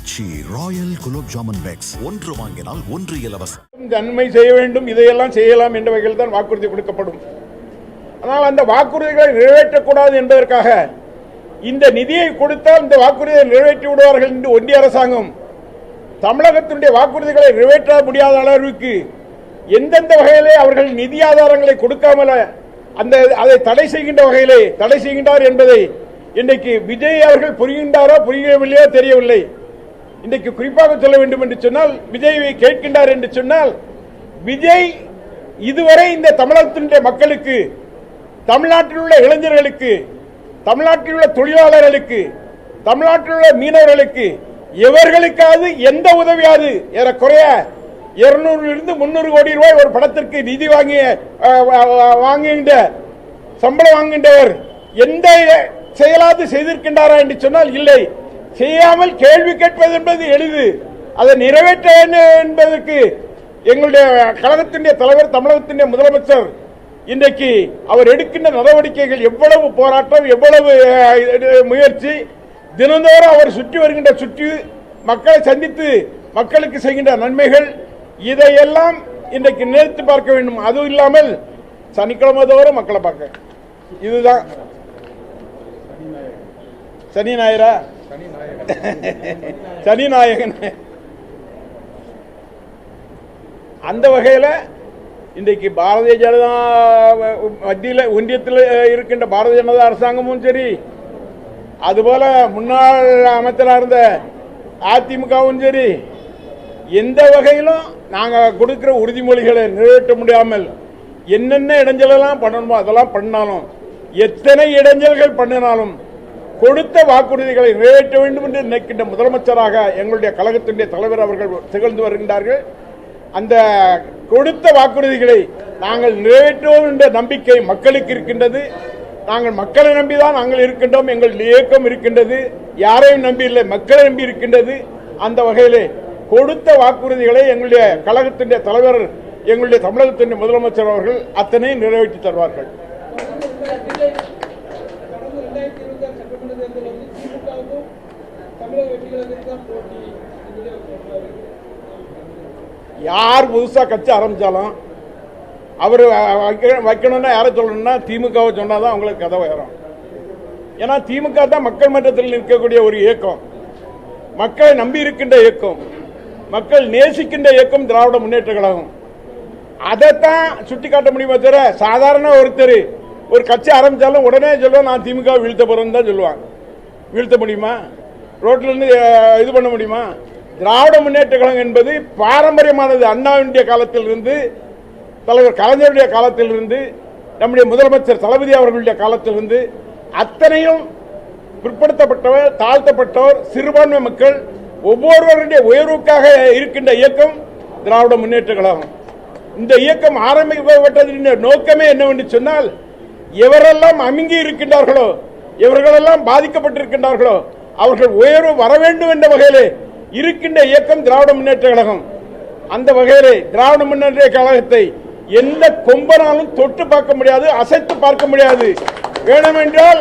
Kochi Royal gulab jamun packs ஒன்று வாங்கினால் ஒன்று இலவசம். நன்மை செய்ய வேண்டும், இதையெல்லாம் செய்யலாம் என்ற வகையில் தான் வாக்குறுதி கொடுக்கப்படும். ஆனால் அந்த வாக்குறுதிகளை நிறைவேற்றக்கூடாது என்பதற்காக இந்த நிதியை கொடுத்தால் இந்த வாக்குறுதியை நிறைவேற்றி விடுவார்கள் என்று ஒன்றிய அரசாங்கம் தமிழகத்தினுடைய வாக்குறுதிகளை நிறைவேற்ற முடியாத அளவிற்கு எந்தெந்த வகையிலே அவர்கள் நிதி ஆதாரங்களை கொடுக்காமல் அதை தடை செய்கின்ற வகையிலே தடை செய்கின்றார் என்பதை இன்றைக்கு விஜய் அவர்கள் புரிகின்றாரோ புரியவில்லையோ தெரியவில்லை. இன்றைக்கு குறிப்பாக சொல்ல வேண்டும் என்று சொன்னால் விஜயை கேட்கின்றார் என்று சொன்னால் விஜய் இதுவரை இந்த தமிழகத்தினுடைய மக்களுக்கு, தமிழ்நாட்டில் உள்ள இளைஞர்களுக்கு, தமிழ்நாட்டில் உள்ள தொழிலாளர்களுக்கு, தமிழ்நாட்டில் உள்ள மீனவர்களுக்கு எவர்களுக்காவது எந்த உதவியாவது ஏறக்குறைய 200 300 கோடி ரூபாய் ஒரு படத்திற்கு நிதி வாங்குகின்ற சம்பளம் வாங்குகின்றவர் எந்த செயலாவது செய்திருக்கின்றாரா என்று சொன்னால் இல்லை. செய்யாமல் கேள்வி கேட்பது என்பது எளிது, அதை நிறைவேற்ற வேண்டும் என்பதற்கு எங்களுடைய கழகத்தினுடைய தலைவர், தமிழகத்தினுடைய முதலமைச்சர் இன்றைக்கு அவர் எடுக்கின்ற நடவடிக்கைகள் எவ்வளவு போராட்டம், எவ்வளவு முயற்சி, தினந்தோறும் அவர் சுற்றி வருகின்ற சுற்றி மக்களை சந்தித்து மக்களுக்கு செய்கின்ற நன்மைகள், இதையெல்லாம் இன்றைக்கு நினைத்து பார்க்க வேண்டும். அதுவும் இல்லாமல் சனிக்கிழமை தோறும் மக்களை பார்க்க, இதுதான் சனி ஞாயிறா சனி நாயகன். அந்த வகையில் இன்றைக்கு பாரதிய ஜனதா மத்தியில் ஒன்றியத்தில் இருக்கின்ற பாரதிய ஜனதா அரசாங்கமும் சரி, அதுபோல முன்னாள் அமைச்சராக இருந்த அதிமுகவும் சரி, எந்த வகையிலும் நாங்கள் கொடுக்கிற உறுதிமொழிகளை நிறைவேற்ற முடியாமல் என்னென்ன இடைஞ்சலெல்லாம் பண்ணணுமோ அதெல்லாம் பண்ணாலும், எத்தனை இடைஞ்சல்கள் பண்ணினாலும் கொடுத்த வாக்குறுதிகளை நிறைவேற்ற வேண்டும் என்று நினைக்கின்ற முதலமைச்சராக எங்களுடைய கழகத்தினுடைய தலைவர் அவர்கள் திகழ்ந்து வருகின்றார்கள். அந்த கொடுத்த வாக்குறுதிகளை நாங்கள் நிறைவேற்றுவோம் என்ற நம்பிக்கை மக்களுக்கு இருக்கின்றது. நாங்கள் மக்களை நம்பிதான் நாங்கள் இருக்கின்றோம், எங்கள் இயக்கம் இருக்கின்றது, யாரையும் நம்பி இல்லை, மக்களை நம்பி இருக்கின்றது. அந்த வகையிலே கொடுத்த வாக்குறுதிகளை எங்களுடைய கழகத்தினுடைய தலைவர், எங்களுடைய தமிழகத்தினுடைய முதலமைச்சர் அவர்கள் அத்தனையும் நிறைவேற்றி தருவார்கள். யார் புதுசா கட்சி ஆரம்பிச்சாலும் அவர் வைக்கணும்னா யாரை சொல்லணும்னா திமுகவை சொன்னாதான் அவங்களுக்கு கதை வரும். ஏன்னா திமுக தான் மக்கள் மன்றத்தில் நிற்கக்கூடிய ஒரு இயக்கம், மக்களை நம்பி இருக்கின்ற இயக்கம், மக்கள் நேசிக்கின்ற இயக்கம் திராவிட முன்னேற்ற கழகம். அதைத்தான் சுட்டி காட்ட முடியுமா தவிர சாதாரண ஒருத்தர் ஒரு கட்சி ஆரம்பிச்சாலும் உடனே சொல்லுவான் நான் திமுக வீழ்த்த போறேன்னு தான் சொல்லுவான். வீழ்த்த முடியுமா? ரோட்ல இருந்து இது பண்ண முடியுமா? திராவிட முன்னேற்ற கழகம் என்பது பாரம்பரியமானது. அண்ணாவினுடைய காலத்தில் இருந்து, தலைவர் கலைஞருடைய காலத்தில் இருந்து, நம்முடைய முதலமைச்சர் தளபதி அவர்களுடைய காலத்தில் இருந்து அத்தனையும் பிற்படுத்தப்பட்டவர், தாழ்த்தப்பட்டவர், சிறுபான்மை மக்கள் ஒவ்வொருவருடைய உயர்வுக்காக இருக்கின்ற இயக்கம் திராவிட முன்னேற்ற கழகம். இந்த இயக்கம் ஆரம்பிக்கப்பட்டதின் நோக்கமே என்னவென்று சொன்னால், எவரெல்லாம் அமுங்கி இருக்கின்றார்களோ, எவர்களெல்லாம் பாதிக்கப்பட்டிருக்கின்றார்களோ அவர்கள் உயர்வு வர வேண்டும் என்ற வகையிலே இருக்கின்ற இயக்கம் திராவிட முன்னேற்ற கழகம். அந்த வகையிலே திராவிட முன்னேற்ற கழகத்தை எந்த கொம்பனாலும் தொட்டு பார்க்க முடியாது, அசைத்து பார்க்க முடியாது. வேண்டுமென்றால்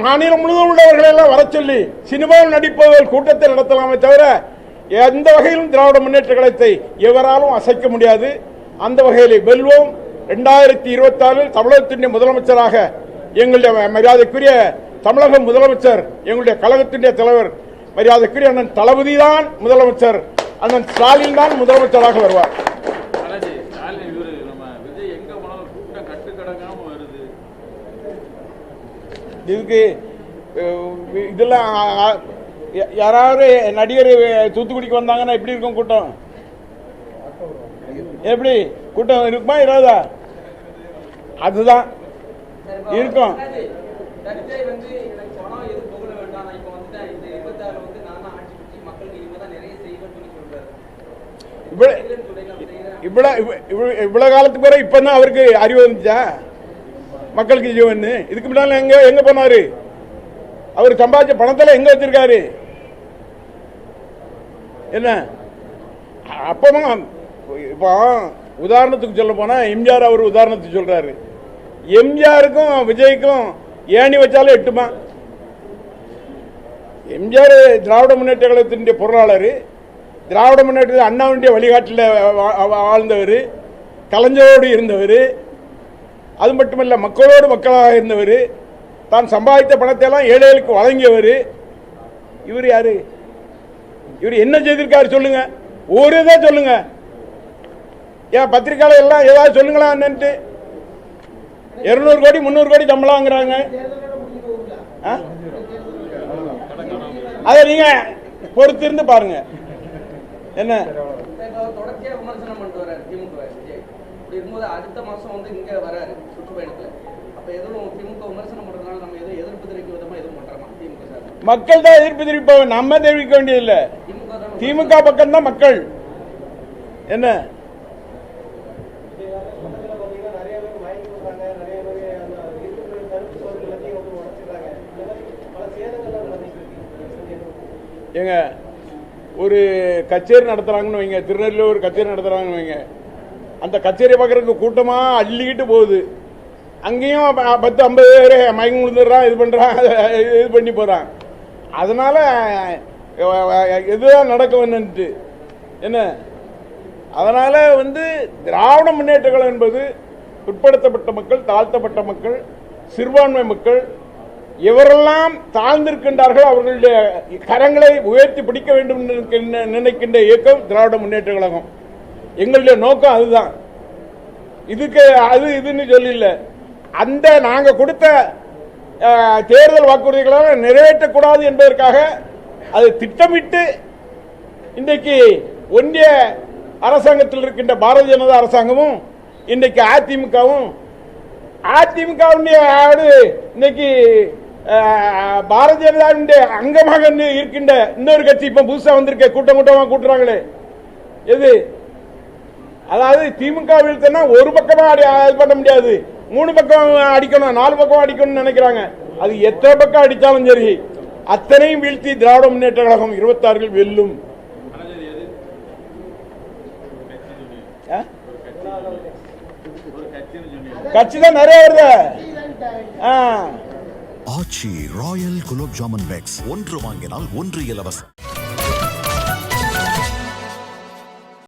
மாநிலம் முழுவதும் உள்ளவர்களை எல்லாம் வர சொல்லி சினிமாவில் நடிப்பவர்கள் கூட்டத்தை நடத்தலாமே தவிர எந்த வகையிலும் திராவிட முன்னேற்ற கழகத்தை எவராலும் அசைக்க முடியாது. அந்த வகையிலே வெல்வோம். 2024 தமிழகத்தினுடைய முதலமைச்சராக எங்களுடைய மரியாதைக்குரிய தமிழக முதலமைச்சர், எங்களுடைய கழகத்தினுடைய தலைவர் மரியாதைக்குரிய அண்ணன் தளபதி தான் முதலமைச்சர், அண்ணன் ஸ்டாலின் தான் முதலமைச்சராக வருவார். இதுக்கு இதெல்லாம் யாராவது நடிகர் தூத்துக்குடிக்கு வந்தாங்கன்னா எப்படி இருக்கும் கூட்டம்? எப்படி கூட்டம் இருக்குமா? இராதா? அதுதான் இருக்கும். இவ்வளவு காலத்துக்கு பிறகு இப்பதான் அவருக்கு அறிவு வந்துச்சா மக்களுக்கு ஜீவன்? இதுக்கு முன்னால எங்க போனாரு? அவர் சம்பாதிச்ச பணத்துல எங்க வச்சிருக்காரு? என்ன அப்பவும் இப்போ உதாரணத்துக்கு சொல்ல போனா எம்ஜிஆர் அவர் உதாரணத்துக்கு சொல்றாரு. எம்ஜிஆருக்கும் விஜய்க்கும் ஏணி வச்சாலும் எட்டுமா? எம்ஜிஆர் திராவிட முன்னேற்ற கழகத்தினுடைய பொருளாளர், திராவிட முன்னேற்ற அண்ணாவுடைய வழிகாட்டில் வாழ்ந்தவர், கலைஞரோடு இருந்தவர், அது மட்டுமல்ல மக்களோடு மக்களாக இருந்தவர், தான் சம்பாதித்த பணத்தை எல்லாம் ஏழைகளுக்கு வழங்கியவர். இவர் யாரு? இவர் என்ன செய்திருக்காரு சொல்லுங்க, ஒரு இதை சொல்லுங்க. ஏன் பத்திரிகையாளர் எல்லாம் ஏதாவது சொல்லுங்களா என்னன்ட்டு? 200 கோடி 300 கோடி சம்பளம் வாங்குறாங்க. அதை நீங்க பொறுத்திருந்து பாருங்க. என்ன தொடர்ச்சியா விமர்சனம் பண்ணிட்டு வர்றாரு திமுக விஜய். இப்படி இருக்கும்போது அடுத்த மாசம் வந்து இங்க வராரு சுற்றுப்பயணத்துல. அப்ப எதுவும் திமுக விமர்சனம் பண்றதுனால நம்ம எதுவும் எதிர்ப்பு தெரிவிக்க விதமா எதுவும் பண்றோமா? திமுக சார் மக்கள் தான் எதிர்ப்பு தெரிவிப்பாங்க, நம்ம தெரிவிக்க வேண்டியதில்லை. திமுக பக்கம் தான் மக்கள். என்ன ஏங்க, ஒரு கச்சேரி நடத்துறாங்கன்னு வைங்க, திருநெல்வேலியில் ஒரு கச்சேரி நடத்துறாங்கன்னு வைங்க, அந்த கச்சேரி பார்க்கறதுக்கு கூட்டமாக அள்ளிக்கிட்டு போகுது. அங்கேயும் 10-50 பேர் மயங்கி விழுந்துடுறான், இது பண்ணுறான், இது பண்ணி போகிறான். அதனால எதுதான் நடக்கும்னுட்டு என்ன, அதனால திராவிட முன்னேற்ற கழகம் என்பது பிற்படுத்தப்பட்ட மக்கள், தாழ்த்தப்பட்ட மக்கள், சிறுபான்மை மக்கள் எவரெல்லாம் தாழ்ந்திருக்கின்றார்கள் அவர்களுடைய கரங்களை உயர்த்தி பிடிக்க வேண்டும் நினைக்கின்ற இயக்கம் திராவிட முன்னேற்ற கழகம். எங்களுடைய நோக்கம் அதுதான். இதுக்கு அது இதுன்னு சொல்லல, அந்த நாங்கள் கொடுத்த தேர்தல் வாக்குறுதிகளாக நிறைவேற்றக்கூடாது என்பதற்காக அது திட்டமிட்டு இன்றைக்கு ஒன்றிய அரசாங்கத்தில் இருக்கின்ற பாரதிய ஜனதா அரசாங்கமும் இன்றைக்கு அதிமுகவும் இன்னைக்கு பாரதிய ஜனதாவுடைய அங்கமாக இருக்கின்ற இன்னொரு கட்சி இப்ப புதுசா வந்திருக்க கூட்டமா கூட்டுறாங்களே எது, அதாவது திமுக வீழ்த்தனா ஒரு பக்கமா பண்ண முடியாது, 3 பக்கம் அடிக்கணும், 4 பக்கம் அடிக்கணும்னு நினைக்கிறாங்க. அது எத்தனை பக்கம் அடித்தாலும் சரி அத்தனையும் வீழ்த்தி திராவிட முன்னேற்ற கழகம் 26 வெல்லும். கட்சி தான் நிறைய வருது. ஆச்சி ராயல் குலோப் ஜாமுன் பேக்ஸ், ஒன்று வாங்கினால் ஒன்று இலவசம்.